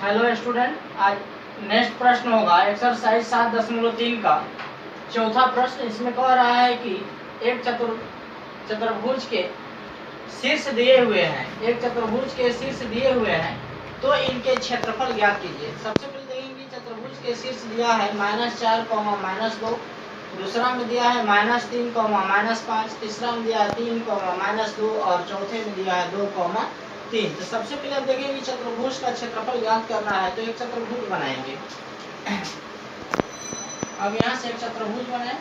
Hello student, आज next प्रश्न होगा एक्सरसाइज 7.3 का चौथा प्रश्न। इसमें कह रहा है कि एक चतुर्भुज के शीर्ष दिए हुए हैं, एक चतुर्भुज के शीर्ष दिए हुए हैं, तो इनके क्षेत्रफल ज्ञात कीजिए। सबसे पहले देखेंगे चतुर्भुज के शीर्ष दिया है -4, -2, दूसरा में दिया है -3, -5, तीसरा में दिया है 3, -2 और चौथे में दिया है 2, 3। तो सबसे पहले आप देखेंगे चतुर्भुज का क्षेत्रफल ज्ञात करना है, तो एक चतुर्भुज बनाएंगे। अब यहाँ से एक चतुर्भुज बनाए।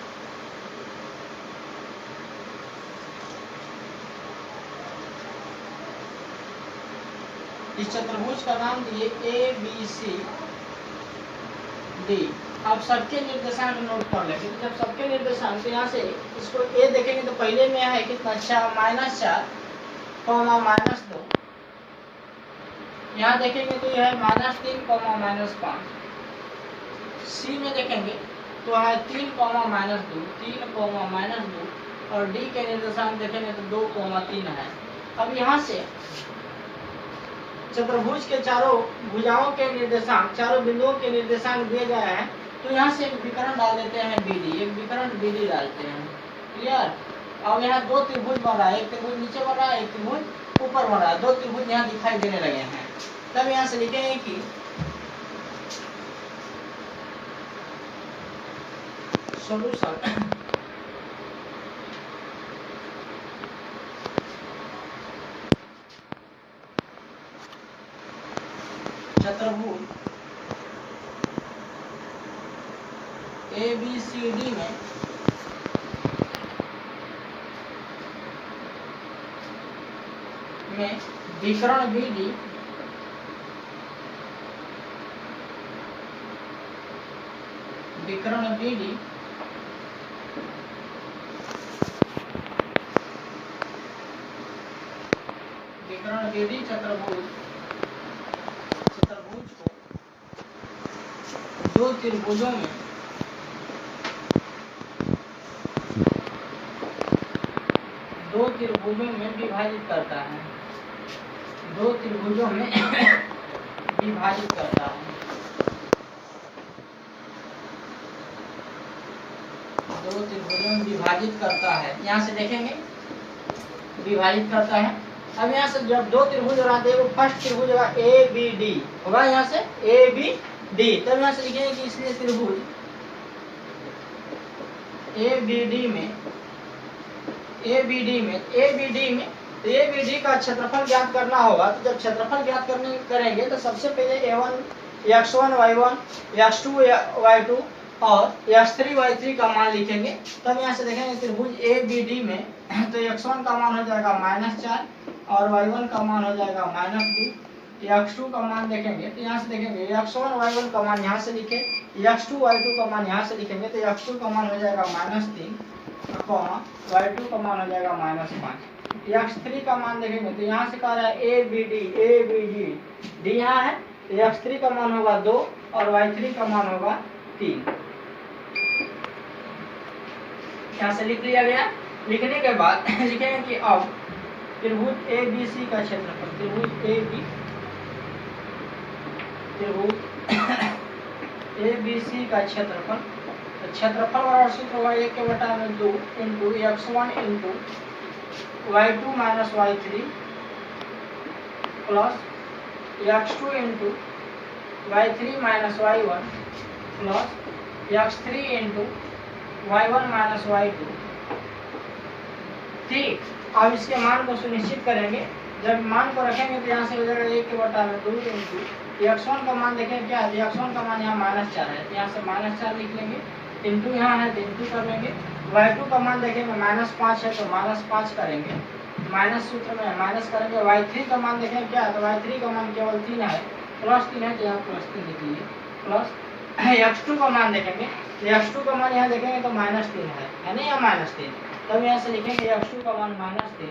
इस चतुर्भुज का नाम दिए ABCD। अब सबके निर्देशांक नोट कर लेंगे। जब सबके निर्देशांक, तो यहाँ से इसको A देखेंगे तो पहले में है कितना, -4, -2। यहाँ देखेंगे तो यह है -3, -5। सी में देखेंगे तो है 3, -2, 3, -2 और डी के निर्देशांक देखेंगे तो 2, 3 है। अब यहाँ से चतुर्भुज के चारों भुजाओं के निर्देशांक, चारों बिंदुओं के निर्देशांक दिए गए हैं, तो यहाँ से एक विकर्ण डाल देते हैं BD, एक विकर्ण BD डालते हैं। क्लियर। अब यहाँ दो त्रिभुज बन रहा है, एक त्रिभुज नीचे बन रहा है, एक त्रिभुज ऊपर बन रहा है, दो त्रिभुज यहाँ दिखाई देने लगे हैं। तब यहाँ से लिखेंगे कि सॉल्यूशन चतुर्भुज ABCD में विकर्ण BD चतुर्भुज को दो त्रिभुजों में विभाजित करता है, दो त्रिभुजों में विभाजित करता है, दो त्रिभुजों में विभाजित करता है। यहाँ से देखेंगे विभाजित करता है। अब यहाँ से जब दो त्रिभुज बनाते हैं, वो फर्स्ट त्रिभुज होगा ABD होगा, यहाँ से ABD। तब यहाँ से लिखेंगे कि इसलिए त्रिभुज ABD में ABD का क्षेत्रफल ज्ञात करना होगा। तो जब क्षेत्रफल ज्ञात करेंगे तो सबसे पहले x1 y1, x2 y2 और x3 y3 का मान लिखेंगे। तब यहाँ से देखेंगे त्रिभुज ABD में तो x1 का मान हो जाएगा -4 और y1 का मान हो जाएगा -2। x2 का मान देखेंगे तो यहाँ से देखेंगे x1 y1 का मान यहाँ से लिखे, x2 y2 का मान यहाँ से लिखेंगे तो x2 का मान हो जाएगा -3, y2 का मान हो जाएगा -5। x3 का मान देखेंगे तो यहाँ से कह रहा है ABD D यहाँ है, तो x3 का मान होगा 2 और y3 का मान होगा 3। यहाँ से लिख लिया गया। लिखने के बाद लिखेंगे कि अब त्रिभुज ABC का क्षेत्रफल, ABC का क्षेत्रफल, तो क्षेत्रफल वाला सूत्र होगा 1/2 into x1 into y2 minus y3 plus x2 into y3 minus y1 plus x3 into y1 minus y2। ठीक। अब इसके मान को सुनिश्चित करेंगे। जब मान को रखेंगे तो यहाँ से हो जाएगा 1/2 इंटू x1 का मान देखें क्या है, x1 का मान यहाँ -4 है, तो यहाँ से -4 लिख लेंगे, इंटू यहाँ है तो इंटू कर लेंगे। y2 का मान देखेंगे -5 है तो -5 करेंगे, माइनस सूत्र में माइनस करेंगे। y3 का मान देखें क्या है, तो y3 का मान केवल 3 है, +3 है तो यहाँ +3 लिख लीजिए। प्लस x2 का मान देखेंगे, x2 का मान यहाँ देखेंगे तो -3 है ना, यहाँ -3। तब यहाँ से लिखेंगे x2 का मान -3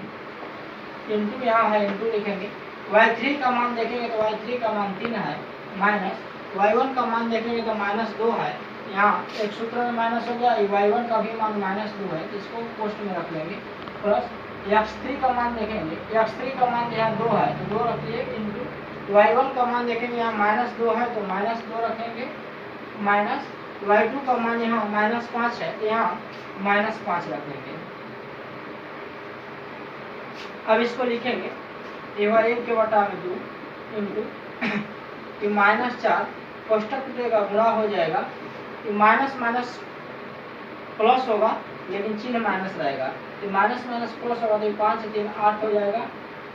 इंटू यहाँ है इंटू लिखेंगे। y3 का मान देखेंगे तो y3 का मान 3 है, माइनस y1 का मान देखेंगे तो -2 है, यहाँ एक सूत्र में माइनस हो गया, y1 का भी मान -2 है, इसको पोस्ट में रख लेंगे। प्लस x3 का मान देखेंगे, x3 का मान यहाँ 2 है तो 2 रख लिए इंटू y1 का मान देखेंगे यहाँ -2 है तो -2 रखेंगे, माइनस y2 का मान यहाँ -5 है तो यहाँ -5 रखेंगे। अब इसको लिखेंगे a1 के बटा में 2 इंटू -4 कोष्टक टूटेगा गुणा हो जाएगा, माइनस माइनस प्लस होगा लेकिन चिन्ह माइनस रहेगा, तो माइनस माइनस प्लस होगा तो 5 3 8 हो जाएगा,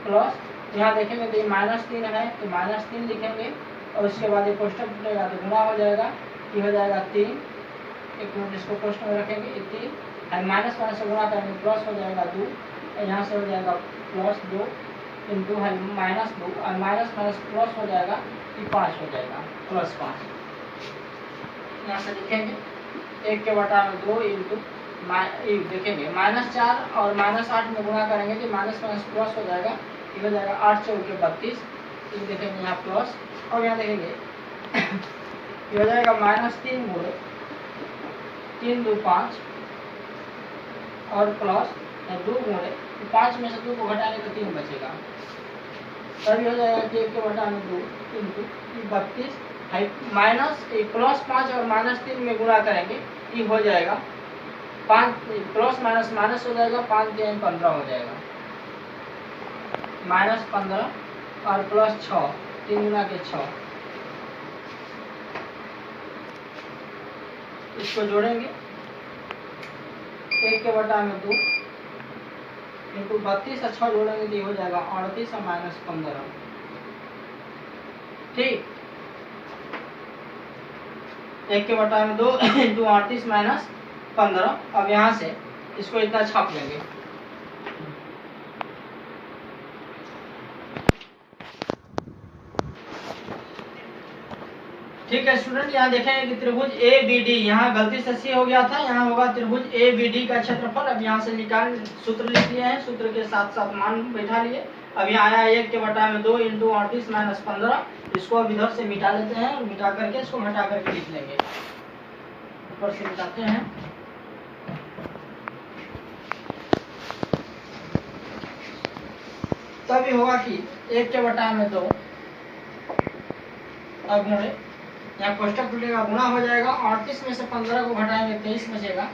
प्लस यहाँ देखेंगे तो ये -3 है तो -3 लिखेंगे और उसके बाद ये कोष्टक टूटेगा तो गुणा हो जाएगा, ये हो जाएगा 3, एक मिनट इसको कोष्टक में रखेंगे, ये 3 है, माइनस माइनस से गुणा करेंगे प्लस हो जाएगा 2 और यहाँ से हो जाएगा +2 इंटू है -2 और माइनस माइनस प्लस हो जाएगा, ये 5 हो जाएगा, +5 यहाँ से लिखेंगे 1 के बटा में 2 इंटू देखेंगे -4 और -8 में गुणा करेंगे तो माइनस माइनस प्लस हो जाएगा, ये हो जाएगा 8 चौके 32, ये देखेंगे यहाँ प्लस और यहाँ देखेंगे ये हो जाएगा -3 गुणे 3 2 5 और प्लस 2 गुणे 5 में से 2 को घटाने तो 3 बचेगा, तभी हो जाएगा कि 1 के बटा में 2 इंटू 32 माइनस +5 और -3 में गुणा करेंगे, ये हो जाएगा 5 प्लस माइनस माइनस हो जाएगा, 5 3 15 हो जाएगा, -15 और +6 3 गुना के 6, इसको जोड़ेंगे 1 के बटा में 2 इंटू 32 और 6 जोड़ेंगे तो ये हो जाएगा 38 और -15, ठीक, 1 के बटा में 2 इंटू 38 -15। अब यहाँ से इसको इतना छाप लेंगे, ठीक है स्टूडेंट। यहाँ देखेंगे कि त्रिभुज ABD, यहाँ गलती से C हो गया था, यहाँ होगा त्रिभुज ABD का क्षेत्रफल। अब यहाँ से निकाल सूत्र लिख लिए हैं, सूत्र के साथ साथ मान बैठा लिए। अब यहाँ आया 1 के बटा में 2 इंटू 38 -15, इसको अब इधर से मिटा लेते हैं, मिटा करके इसको घटा करके लिख लेंगे, ऊपर से मिटाते हैं, तभी होगा कि 1 के बटा में 2 अब गुणे यहाँ कोष्टक टूटेगा गुणा हो जाएगा, 38 में से 15 को घटाएंगे 23 बचेगा,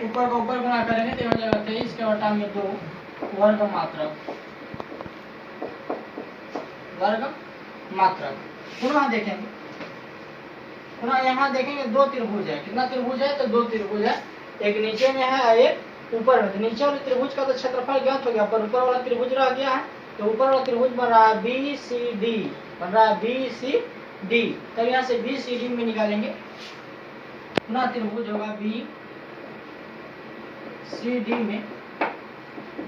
ऊपर का ऊपर गुणा करेंगे तो हो जाएगा 23 के बटा में 2 वर्ग मात्रक। पुनः देखेंगे, पुनः यहाँ देखेंगे 2 त्रिभुज है, कितना त्रिभुज है तो 2 त्रिभुज है, एक नीचे में है और एक ऊपर में। तो नीचे वाले त्रिभुज का तो क्षेत्रफल ज्ञात हो गया, पर ऊपर वाला त्रिभुज रह गया है, तो ऊपर वाला त्रिभुज बन रहा है BCD, बन रहा है BCD, तब यहाँ से BCD में निकालेंगे, पुनः त्रिभुज होगा BCD में।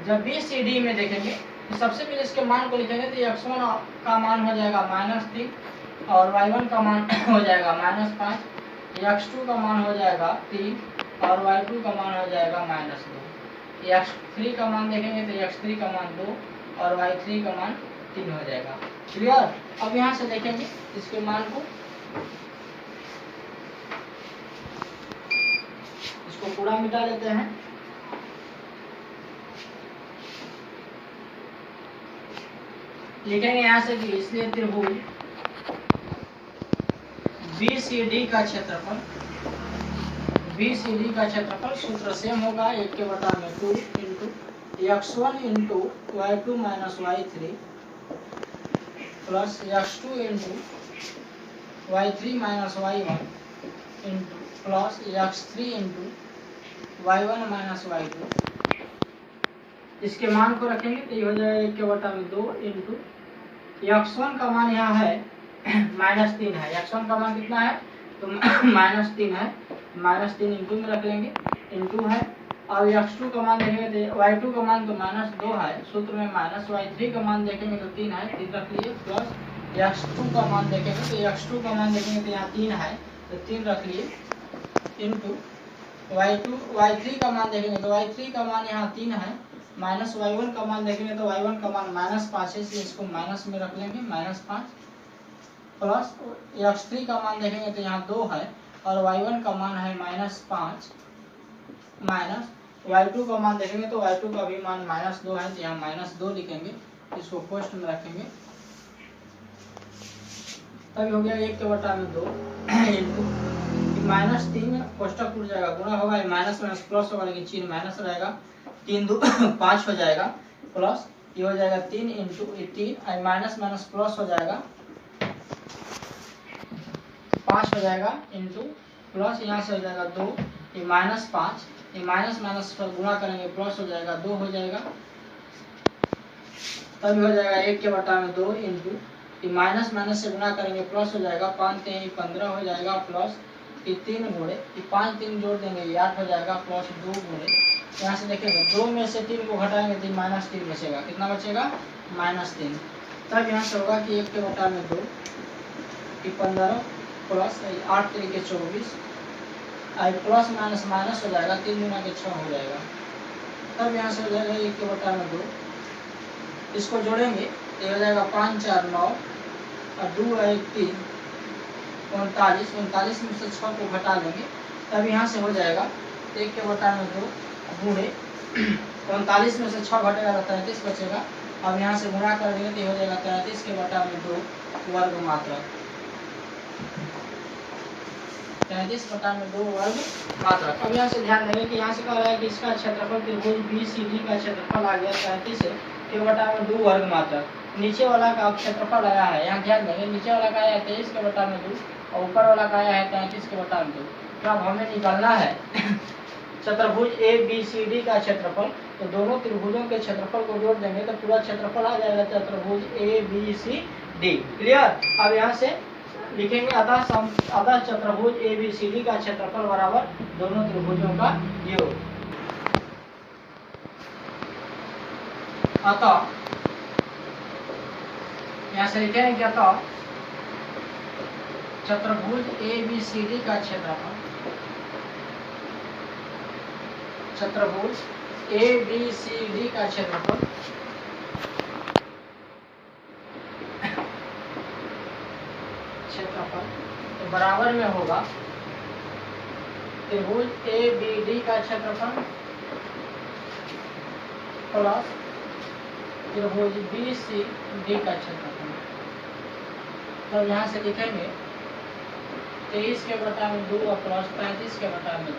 जब BCD में देखेंगे तो सबसे पहले इसके मान को लिखेंगे तो x1 का मान हो जाएगा -3 और y1 का मान हो जाएगा -5, x2 का मान हो जाएगा 3 और y2 का मान हो जाएगा -2, x3 का मान देखेंगे तो x3 का मान 2 और y3 का मान 3 हो जाएगा। क्लियर। अब यहाँ से देखेंगे इसके मान को, इसको पूरा मिटा लेते हैं, लिखेंगे यहाँ से कि इसलिए त्रिभुज BCD का क्षेत्रफल सूत्र सेम होगा, 1 के बटा में 2 into x1 into y2 minus y3 plus x2 into y3 minus y1 into plus x3 into y1 minus y2। इसके मान को रखेंगे तो ये हो जाएगा 1 के बटा में 2 इंटू x1 का मान यहाँ है -3 है, x1 का मान कितना है तो -3 है, -3 इंटू में रख लेंगे, इंटू है। अब x2 का मान देखेंगे तो y2 का मान तो -2 है, सूत्र में -y3 का मान देखेंगे तो 3 है, 3 रख लिए, प्लस x2 का मान देखेंगे तो x2 का मान देखेंगे तो यहाँ 3 है तो 3 रख लिए, इंटू y3 का मान देखेंगे तो y3 का मान यहाँ 3 है, माइनस y1 का मान देखेंगे तो y1 का मान -5 है, इसलिए इसको माइनस में रख लेंगे, -5 प्लस x3 का मान देखेंगे तो यहाँ 2 है और y1 का मान है -5 माइनस y2 का मान देखेंगे तो y2 का भी मान -2 है, तो यहाँ -2 लिखेंगे, इसको कोष्ट में रखेंगे, तब हो गया 1 के बटा में 2 इंटू -3 कोष्टक टूट जाएगा, गुणा होगा, माइनस माइनस प्लस होगा, लेकिन चिन्ह माइनस रहेगा, 3 2 5 हो जाएगा, प्लस ये हो जाएगा 3 इंटू 3, माइनस माइनस प्लस हो जाएगा, 5 हो जाएगा, इंटू प्लस यहाँ से हो जाएगा 2, ये -5, ये माइनस माइनस पर गुणा करेंगे प्लस हो जाएगा, 2 हो जाएगा, तब हो जाएगा 1 के बटा में 2 इंटू माइनस माइनस से गुणा करेंगे प्लस हो जाएगा, 5 3 15 हो जाएगा, प्लस 3 गुणे 5 3 जोड़ देंगे, ये 8 हो जाएगा, प्लस 2 गुणे यहाँ से देखेंगे 2 में से 3 को घटाएंगे तो -3 बचेगा, कितना बचेगा -3, तब यहाँ से होगा कि 1 के बटा में 2 15 प्लस 8 3 के 24, प्लस माइनस माइनस हो जाएगा, 3 गुना के 6 हो जाएगा, तब यहाँ से हो जाएगा 1 के बटा में 2, इसको जोड़ेंगे ये हो जाएगा 5 4 9 और 2 1 3 39 में से 6 को घटा लेंगे, तब यहाँ से हो जाएगा 1 के बटा में 2 गुणे 39 में से 6 घटेगा तो 33 बचेगा, अब यहाँ से गुणा कर देंगे तो हो जाएगा 33 के बटा में 2 वर्ग मात्रक, 33 बटा में 2 वर्ग मात्रक। अब यहाँ से ध्यान देंगे कि यहाँ से कह रहा है कि इसका क्षेत्रफल त्रिभुज BCD का क्षेत्रफल आ गया 33 के बटा में 2 वर्ग मात्रक, नीचे वाला का क्षेत्रफल आया है, यहाँ ध्यान देंगे नीचे वाला का आया है 23 के बटा में 2 और ऊपर वाला का आया है 33 के बटा में 2, तो अब हमें निकालना है चतुर्भुज ABCD का क्षेत्रफल, तो दोनों त्रिभुजों के क्षेत्रफल को जोड़ देंगे तो पूरा क्षेत्रफल आ जाएगा चतुर्भुज ABCD, क्लियर। अब यहाँ से लिखेंगे अतः चतुर्भुज ABCD का क्षेत्रफल बराबर दोनों त्रिभुजों का योग, अतः यहाँ से लिखेंगे कि अतः चतुर्भुज ABCD का क्षेत्रफल, चतुर्भुज ABCD का क्षेत्रफल तो बराबर में होगा त्रिभुज ABD का क्षेत्रफल प्लस त्रिभुज BCD का क्षेत्रफल, तो यहाँ से लिखेंगे 23 के बटा में 2 और प्लस 35 के बटा में 2,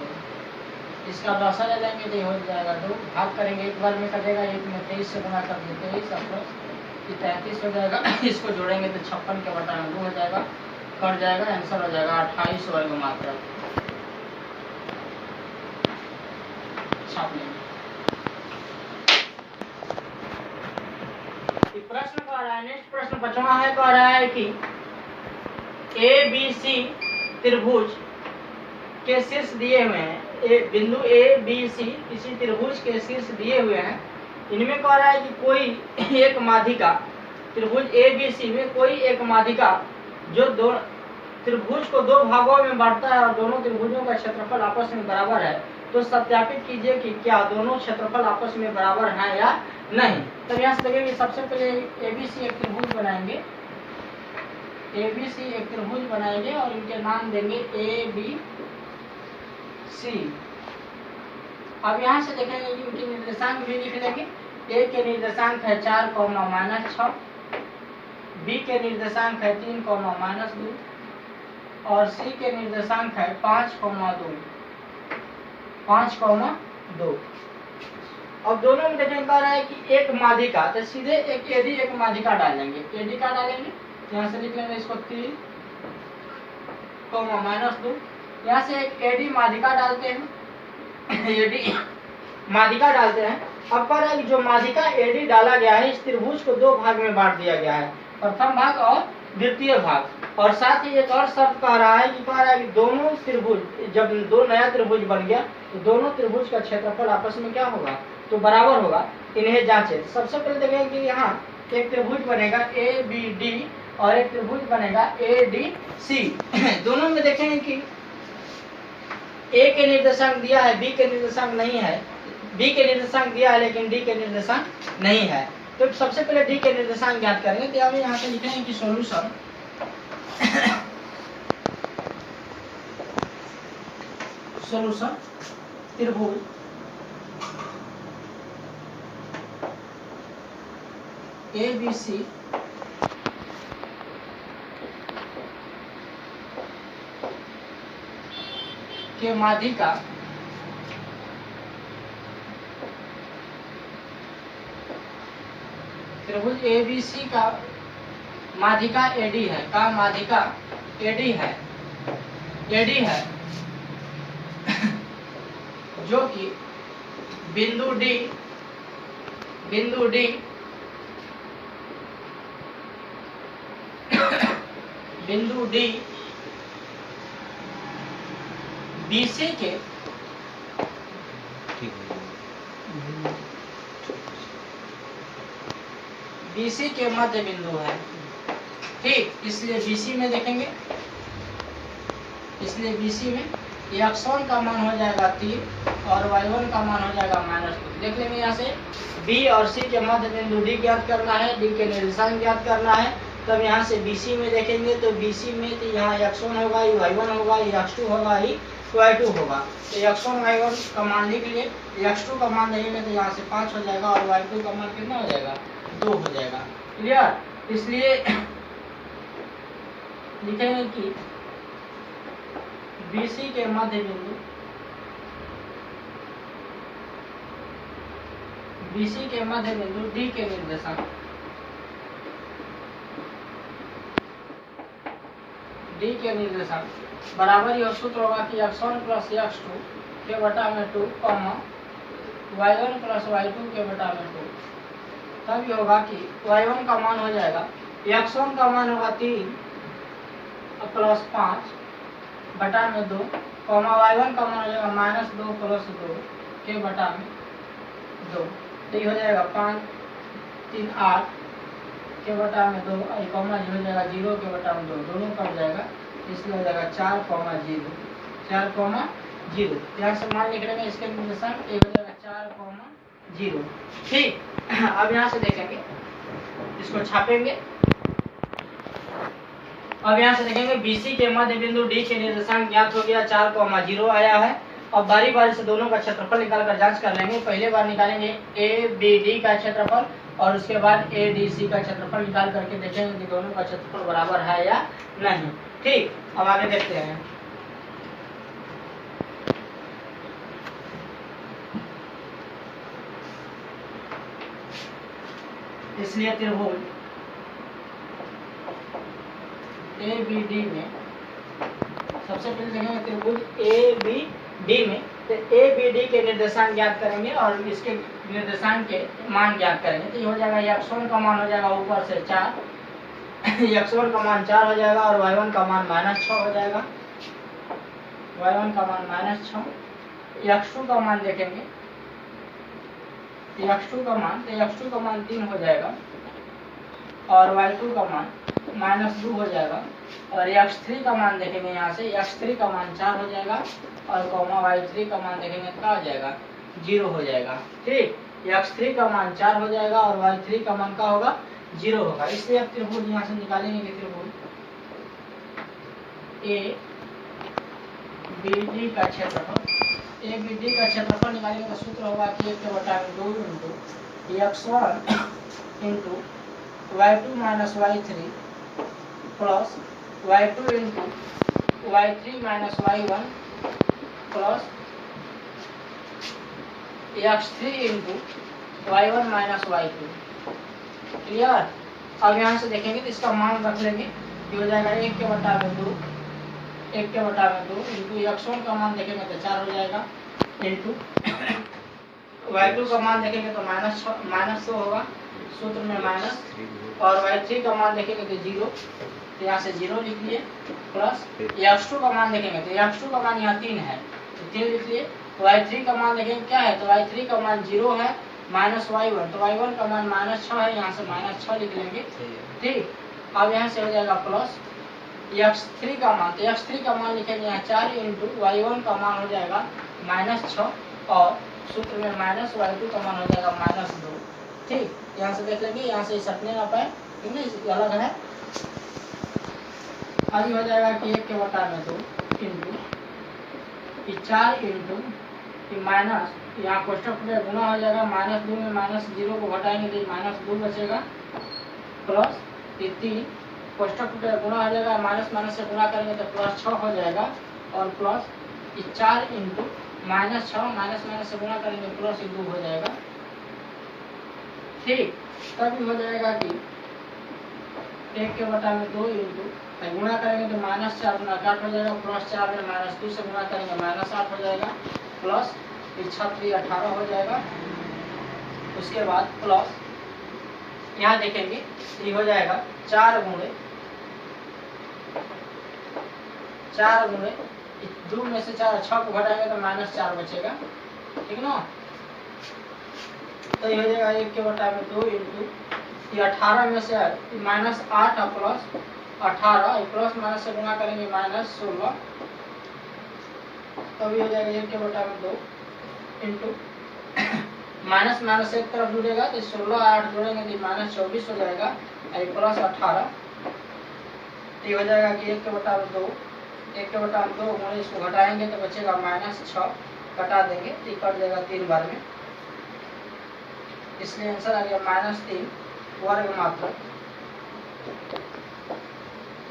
इसका लसा ले लेंगे तो हो जाएगा 2, भाग करेंगे एक बार में कटेगा, एक में 23 से गुणा कर देते 23 और प्लस 33 हो जाएगा, इसको जोड़ेंगे तो 56 के बटा में 2 हो जाएगा, कट जाएगा, आंसर हो जाएगा 28 वर्ग मात्रक, छाप लेंगे। प्रश्न कह रहा है, नेक्स्ट प्रश्न 5वां है, कह रहा है कि ABC त्रिभुज के शीर्ष दिए हुए हैं, बिंदु ABC किसी त्रिभुज के शीर्ष दिए हुए हैं, इनमें कह रहा है कि कोई एक माध्यिका त्रिभुज ABC में कोई एक माध्यिका जो दो त्रिभुज को दो भागों में बांटता है और दोनों त्रिभुजों का क्षेत्रफल आपस में बराबर है, तो सत्यापित कीजिए कि क्या दोनों क्षेत्रफल आपस में बराबर हैं या नहीं। तो यहाँ से देखेंगे सबसे पहले ABC एक त्रिभुज बनाएंगे, ABC एक त्रिभुज बनाएंगे और इनके नाम देंगे ABC। अब यहाँ से देखेंगे कि इनके निर्देशांक भी लिख लेंगे, A के निर्देशांक है 4, -6, B के निर्देशांक है 3, -2 और C के निर्देशांक है 5, 2। अब दोनों में देखेंगे कह रहा है कि एक माध्यिका, तो सीधे एक AD एक माध्यिका डालेंगे, AD का डालेंगे, यहाँ से लिख लेंगे इसको 3, -2, यहाँ से एक AD माध्यिका डालते हैं, AD माध्यिका डालते हैं। अब कह रहा है कि जो माध्यिका AD डाला गया है इस त्रिभुज को दो भाग में बांट दिया गया है, प्रथम भाग और द्वितीय भाग, और साथ ही एक और शर्त कह रहा है कि दोनों त्रिभुज, जब दो नया त्रिभुज बन गया तो दोनों त्रिभुज का क्षेत्रफल आपस में क्या होगा, तो बराबर होगा, इन्हें जांचें। सबसे पहले देखेंगे कि यहाँ एक त्रिभुज बनेगा ABD और एक त्रिभुज बनेगा ADC। दोनों में देखेंगे कि A के निर्देशांक दिया है, B के निर्देशांक नहीं है, B के निर्देशांक दिया है लेकिन D के निर्देशांक नहीं है, तो सबसे पहले D के निर्देशांक ज्ञात करेंगे। तो अब यहाँ से लिखेंगे कि सॉल्यूशन त्रिभुज ए बी सी के माध्यिका त्रिभुज ए बी सी का माध्यिका एडी है, का माध्यिका एडी है, एडी है जो कि बिंदु डी बिंदु डी बीसी के बीसी के मध्य बिंदु है। ठीक, इसलिए बीसी में देखेंगे, इसलिए बीसी में x1 का मान हो जाएगा 3 और y1 का मान हो जाएगा -2। देख लेंगे यहाँ से B और C के मध्य बिंदु D ज्ञात करना है, D के निर्देशांक ज्ञात करना है। तब यहाँ से BC में देखेंगे तो BC में तो यहाँ x1 होगा, ये y1 होगा, ये x2 होगा, ये y2 होगा। तो x1 y1 का मान लिख लिए, x2 का मान देंगे तो यहाँ से 5 हो जाएगा और y2 का मान कितना हो जाएगा, 2 हो जाएगा। क्लियर? इसलिए लिखेंगे कि BC के मध्य बिंदु BC के मध्य बिंदु D के निर्देशांक D के निर्देशांक बराबर यह सूत्र होगा कि x1 प्लस x2 के बटा में 2 y1 प्लस y2 के बटा में 2। तब ये होगा कि y1 का मान हो जाएगा, x1 का मान होगा 3 प्लस 5 बटा में 2, y1 का मान हो जाएगा -2 प्लस 2 के बटा में 2। तो ये हो जाएगा 5 3 8 के बटा में 2, कॉमा जी हो जाएगा 0 के बटा में 2, दोनों कट जाएगा, इसलिए हो जाएगा 4, 0। यहाँ से मान लिख लेंगे इसके निर्देशांक, ये हो जाएगा 4, 0। ठीक, अब यहाँ से देखेंगे, इसको छापेंगे। अब यहाँ से देखेंगे BC के मध्य बिंदु D के निर्देशांक ज्ञात हो गया, 4, 0 आया है। अब बारी बारी से दोनों का क्षेत्रफल निकाल कर जांच कर लेंगे। पहले बार निकालेंगे ABD का क्षेत्रफल और उसके बाद ADC का क्षेत्रफल निकाल करके देखेंगे कि दोनों का क्षेत्रफल बराबर है या नहीं। ठीक, अब आगे देखते हैं। इसलिए त्रिभुज ABD में सबसे पहले देखेंगे त्रिभुज ABD में, तो ABD के निर्देशांक ज्ञात करेंगे और इसके निर्देशांक के मान ज्ञात करेंगे। तो ये हो जाएगा x1 का मान हो जाएगा ऊपर से 4, x1 का मान 4 हो जाएगा और y1 का मान -6 हो जाएगा, y1 का मान -6। x2 का मान देखेंगे, x2 का मान 3 हो जाएगा और y2 का मान -2 हो जाएगा। और x3 का मान देखेंगे, यहाँ से x3 का मान 4 हो जाएगा और y3 का मान देखेंगे क्या हो जाएगा, 0 हो जाएगा। ठीक, x3 का मान 4 हो जाएगा और y3 का मान क्या होगा, 0 होगा। इसलिए अब त्रिभुज यहाँ से निकालेंगे कि त्रिभुज ABD का क्षेत्रफल निकालेंगे तो सूत्र होगा कि 1/2 x1 into y2 minus y3 plus y2 into y3 minus y1 plus x3 into y1 minus y2। Clear? अब यहाँ से देखेंगे तो इसका मान रख लेंगे, ये हो जाएगा 1/2 इंटू x1 का मान देखेंगे तो 4 हो जाएगा, इंटू y2 का मान देखेंगे तो माइनस होगा, सूत्र में माइनस, और y3 का मान देखेंगे तो 0, तो यहाँ से 0 लिख लिए, प्लस x2 का मान देखेंगे तो x2 का मान यहाँ 3 है तो 3 लिख लिए। y3 का मान देखेंगे क्या है, तो y3 का मान 0 है, माइनस y1, तो y1 का मान -6 है, यहाँ से -6 लिख लेंगे। ठीक, अब यहाँ से हो जाएगा प्लस x3 का मान, तो x3 का मान लिखेंगे यहाँ 4 इंटू y1 का मान हो जाएगा -6 और सूत्र में -y2 का मान हो जाएगा -2। ठीक, यहाँ से देख लेंगे, यहाँ से सटने ना पाए, ठीक है, अलग है। आगे हो जाएगा कि 1/2 इंटू 4 इंटू माइनस, यहाँ कोष्टक में गुना हो जाएगा, -2 में -0 को घटाएंगे तो -2 बचेगा प्लस ये 3 कोष्टक गुणा हो जाएगा, माइनस माइनस से गुणा करेंगे तो प्लस 6 हो जाएगा, और प्लस ये 4 इंटू माइनस 6 माइनस माइनस से गुणा करेंगे प्लस 2 हो जाएगा। ठीक, तब हो जाएगा कि 1 के बटा में 2 इंटू गुणा करेंगे तो माइनस 4 गुना 8 हो जाएगा, प्लस 4 में माइनस 2 से गुणा करेंगे माइनस 8 हो जाएगा, प्लस 6 18 हो जाएगा। उसके बाद प्लस यहाँ देखेंगे ये हो जाएगा 4 गुणे 2 में से 4 6 को घटाएंगे तो माइनस 4 बचेगा, ठीक ना। तो ये हो जाएगा 1 के बटा में 2 इंटू ये 18 में से माइनस 8 और प्लस 18 प्लस माइनस से गुणा करेंगे माइनस 16, तो ये हो जाएगा 1 के बटा में 2 इंटू माइनस माइनस एक तरफ जुड़ेगा तो 16 8 जोड़ेंगे तो माइनस 24 हो जाएगा, प्लस 18 ये हो जाएगा कि 1 के बटा में 2 गुणे इसको घटाएंगे तो बचेगा माइनस 6, घटा देंगे तो कट जाएगा 3 बार में, इसलिए आंसर आ गया -3 वर्ग मात्रक।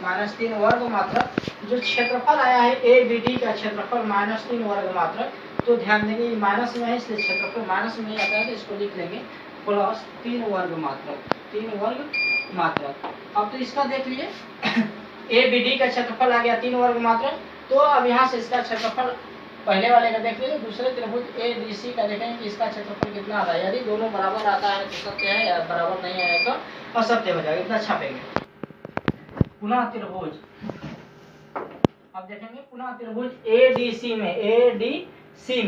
-3 वर्ग मात्रक जो क्षेत्रफल आया है ए बी डी का क्षेत्रफल -3 वर्ग मात्रक, तो ध्यान देंगे ये माइनस में है इसलिए क्षेत्रफल माइनस में आता है, तो इसको लिख लेंगे प्लस 3 वर्ग मात्रक, 3 वर्ग मात्रक। अब तो इसका देख लिए ए बी डी का क्षेत्रफल आ गया 3 वर्ग मात्रक, तो अब यहाँ से इसका क्षेत्रफल पहले वाले का देख लीजिए, दूसरे त्रिभुज ए बी सी का देखेंगे कि इसका क्षेत्रफल कितना आता है। यदि दोनों बराबर आता है तो सत्य है, या बराबर नहीं आए तो असत्य हो जाएगा, इतना छापेंगे। पुनः त्रिभुज, अब देखेंगे पुनः त्रिभुज एडीसी में, एडीसी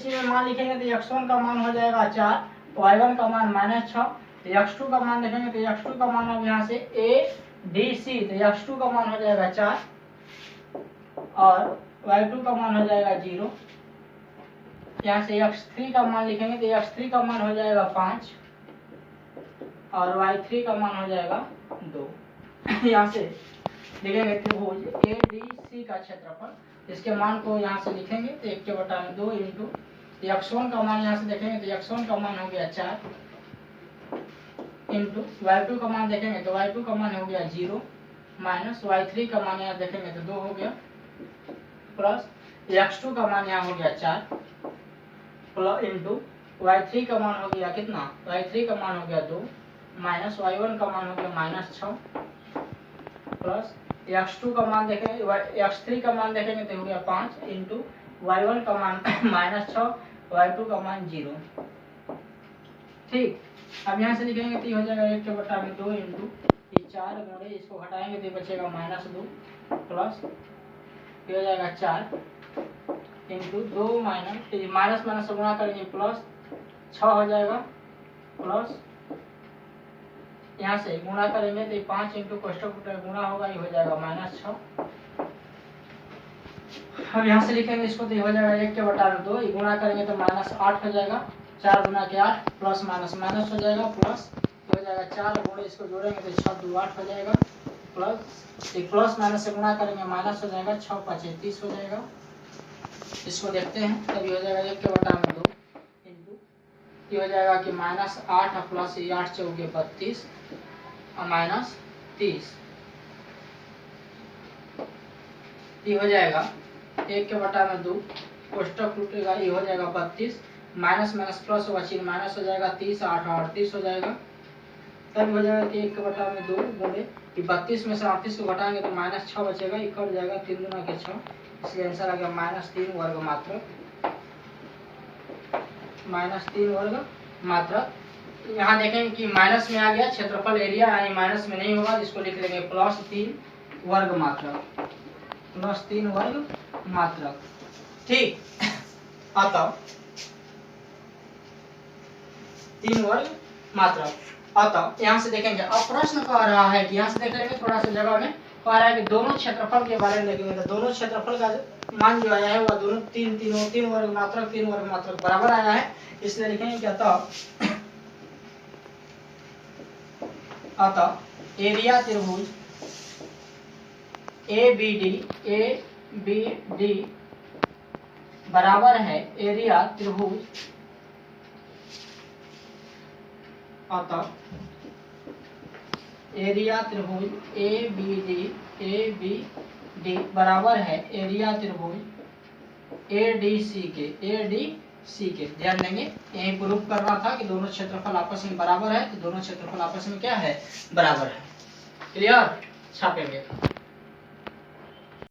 में मान लिखेंगे तो x1 का मान हो जाएगा 4, y1 का मान -6, x2 का मान देखेंगे तो x2 का मान अब यहाँ से एडीसी तो x2 का मान हो जाएगा 4 और y2 का मान हो जाएगा 0। यहाँ से x3 का मान लिखेंगे तो x3 का मान हो जाएगा 5 और y3 का मान हो जाएगा 2। यहाँ से लिखेंगे त्रिभुज एडीसी का क्षेत्रफल, इसके मान को यहाँ से लिखेंगे तो 1 के बटा में 2 इंटू x1 का मान यहाँ से देखेंगे तो x1 का मान हो गया 4 इंटू y2 का मान देखेंगे तो y2 का मान हो गया 0 माइनस y3 का मान यहाँ देखेंगे तो 2 हो गया, प्लस x2 का मान यहाँ हो गया 4 प्लस इंटू y3 का मान हो गया कितना, y3 का मान हो गया 2 माइनस y1 का मान हो गया -6 प्लस x2 का मान देखेंगे x3 का मान देखेंगे तो हो गया 5 इंटू y1 का मान -6 y2 का मान 0। ठीक, अब यहाँ से लिखेंगे तो हो जाएगा 1 के बटा में 2 इंटू 4 गुणे इसको घटाएंगे तो बचेगा -2 प्लस ये हो जाएगा 4 इंटू 2 माइनस माइनस से गुणा करेंगे प्लस 6 हो जाएगा, प्लस यहाँ से गुणा करेंगे तो 5 इंटू कोष्टक गुणा होगा, ये हो जाएगा -6। अब यहाँ से लिखेंगे इसको तो हो जाएगा 1 के बटा में 2, गुणा करेंगे तो -8 हो जाएगा, 4 गुना के 8 प्लस माइनस माइनस हो जाएगा, प्लस हो जाएगा 4 गुणे इसको जोड़ेंगे तो 6 2 8 हो जाएगा, प्लस एक प्लस माइनस से गुणा करेंगे माइनस हो जाएगा, 6 5 30 हो जाएगा। इसको देखते हैं तभी हो जाएगा 1 के बटा में 2 इंटू ये हो जाएगा कि -8 और प्लस 8 चौके 32 और -30, ये हो जाएगा 1 के बटा में 2 कोष्टक टूटेगा, ये हो जाएगा 32 माइनस माइनस प्लस होगा, चिन्ह माइनस हो जाएगा 30 8 38 हो जाएगा। तब हो जाएगा कि 1 के बटा में 2 गुणे 32 में से 38 को घटाएंगे तो -6 बचेगा, ये कट जाएगा 3 गुना के 6, इसलिए आंसर आ गया -3 वर्ग मात्रक, -3 वर्ग मात्रक। यहाँ देखेंगे कि माइनस में आ गया क्षेत्रफल एरिया, यानी माइनस में नहीं होगा, इसको लिख लेंगे +3 वर्ग मात्रक, +3 वर्ग मात्रक। ठीक, अतः 3 वर्ग मात्रक। अतः यहाँ से देखेंगे अब प्रश्न कह रहा है कि यहाँ से देख लेंगे थोड़ा सा जगह में कह रहा है कि दोनों क्षेत्रफल के बारे में देखेंगे तो दोनों क्षेत्रफल का मान जो आया है वह दोनों 3 वर्ग मात्रक बराबर आया है, इसलिए लिखेंगे कि अतः एरिया त्रिभुज ए बी डी बराबर है एरिया त्रिभुज, अतः एरिया त्रिभुज ए बी डी बराबर है एरिया त्रिभुज ADC के। ध्यान देंगे यही प्रूफ करना था कि दोनों क्षेत्रफल आपस में बराबर है, तो दोनों क्षेत्रफल आपस में क्या है, बराबर है। क्लियर, छापेंगे।